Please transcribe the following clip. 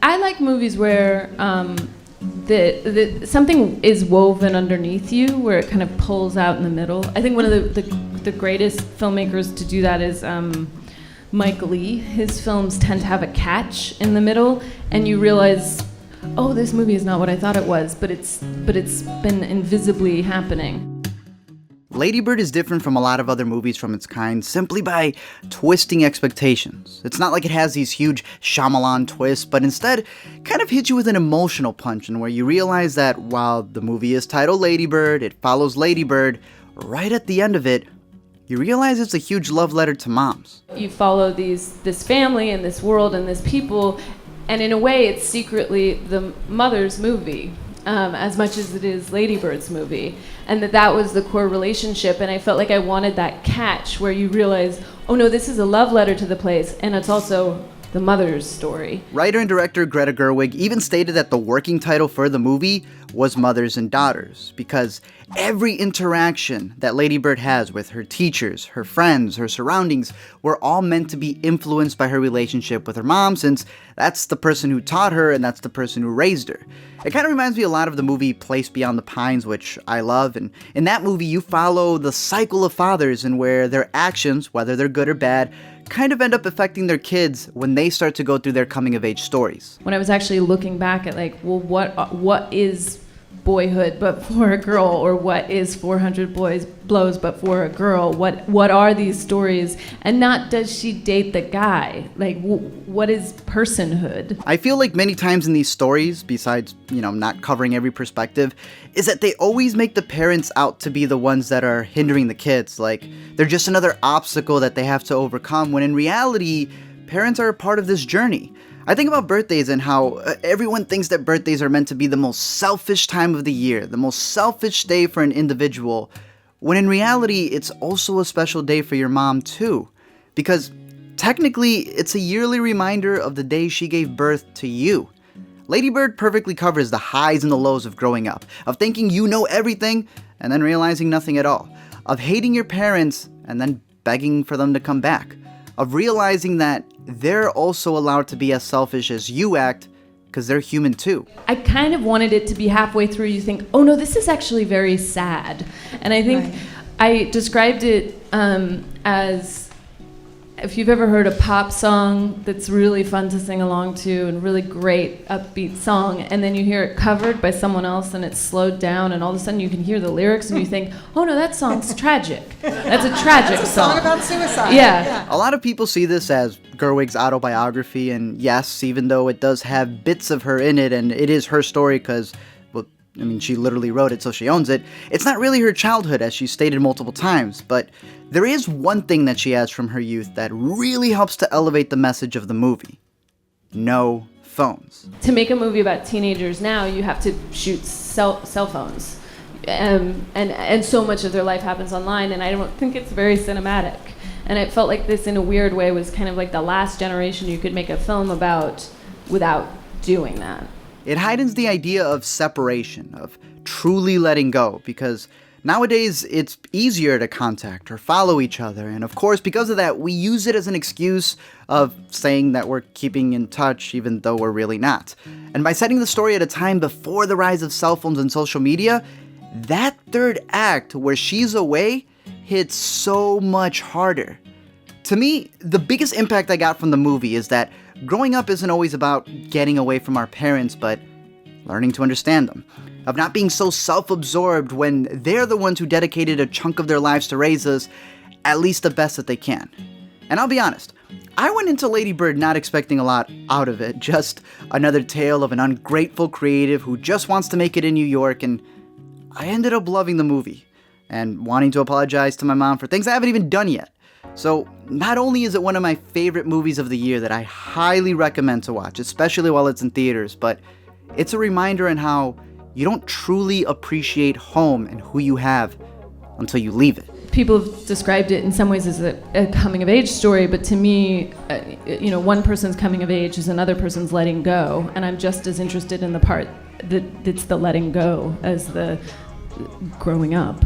I like movies where something is woven underneath you, where it kind of pulls out in the middle. I think one of the greatest filmmakers to do that is Mike Leigh. His films tend to have a catch in the middle, and you realize, oh, this movie is not what I thought it was, but it's been invisibly happening. Lady Bird is different from a lot of other movies from its kind simply by twisting expectations. It's not like it has these huge Shyamalan twists, but instead kind of hits you with an emotional punch, and where you realize that while the movie is titled Lady Bird, it follows Lady Bird, right at the end of it, you realize it's a huge love letter to moms. You follow this family and this world and this people, and in a way it's secretly the mother's movie. As much as it is Lady Bird's movie, and that was the core relationship, and I felt like I wanted that catch where you realize, oh no, this is a love letter to the place, and it's also the mother's story. Writer and director Greta Gerwig even stated that the working title for the movie was Mothers and Daughters, because every interaction that Lady Bird has with her teachers, her friends, her surroundings were all meant to be influenced by her relationship with her mom, since that's the person who taught her and that's the person who raised her. It kind of reminds me a lot of the movie Place Beyond the Pines, which I love, and in that movie you follow the cycle of fathers and where their actions, whether they're good or bad, kind of end up affecting their kids when they start to go through their coming-of-age stories. When I was actually looking back at what is boyhood but for a girl, or what is 400 blows but for a girl, what are these stories, and not does she date the guy, what is personhood? I feel like many times in these stories, besides not covering every perspective, is that they always make the parents out to be the ones that are hindering the kids, like they're just another obstacle that they have to overcome, when in reality parents are a part of this journey. I think about birthdays and how everyone thinks that birthdays are meant to be the most selfish time of the year, the most selfish day for an individual, when in reality, it's also a special day for your mom too. Because technically, it's a yearly reminder of the day she gave birth to you. Lady Bird perfectly covers the highs and the lows of growing up, of thinking you know everything and then realizing nothing at all, of hating your parents and then begging for them to come back, of realizing that they're also allowed to be as selfish as you act, because they're human too. I kind of wanted it to be halfway through, you think, oh no, this is actually very sad. And I think I described it as, if you've ever heard a pop song that's really fun to sing along to and really great upbeat song, and then you hear it covered by someone else and it's slowed down, and all of a sudden you can hear the lyrics and you think, oh no, that song's tragic. That's a tragic That's a song about suicide. Yeah. A lot of people see this as Gerwig's autobiography, and yes, even though it does have bits of her in it and it is her story because, she literally wrote it, so she owns it. It's not really her childhood, as she stated multiple times, but there is one thing that she has from her youth that really helps to elevate the message of the movie. No phones. To make a movie about teenagers now, you have to shoot cell phones. And so much of their life happens online, and I don't think it's very cinematic. And it felt like this, in a weird way, was kind of like the last generation you could make a film about without doing that. It heightens the idea of separation, of truly letting go, because nowadays it's easier to contact or follow each other, and of course because of that we use it as an excuse of saying that we're keeping in touch even though we're really not. And by setting the story at a time before the rise of cell phones and social media, that third act where she's away hits so much harder. To me, the biggest impact I got from the movie is that growing up isn't always about getting away from our parents, but learning to understand them. Of not being so self-absorbed when they're the ones who dedicated a chunk of their lives to raise us at least the best that they can. And I'll be honest, I went into Lady Bird not expecting a lot out of it, just another tale of an ungrateful creative who just wants to make it in New York, and I ended up loving the movie and wanting to apologize to my mom for things I haven't even done yet. So not only is it one of my favorite movies of the year that I highly recommend to watch, especially while it's in theaters, but it's a reminder on how you don't truly appreciate home and who you have until you leave it. People have described it in some ways as a coming-of-age story, but to me, one person's coming of age is another person's letting go, and I'm just as interested in the part that's the letting go as the growing up.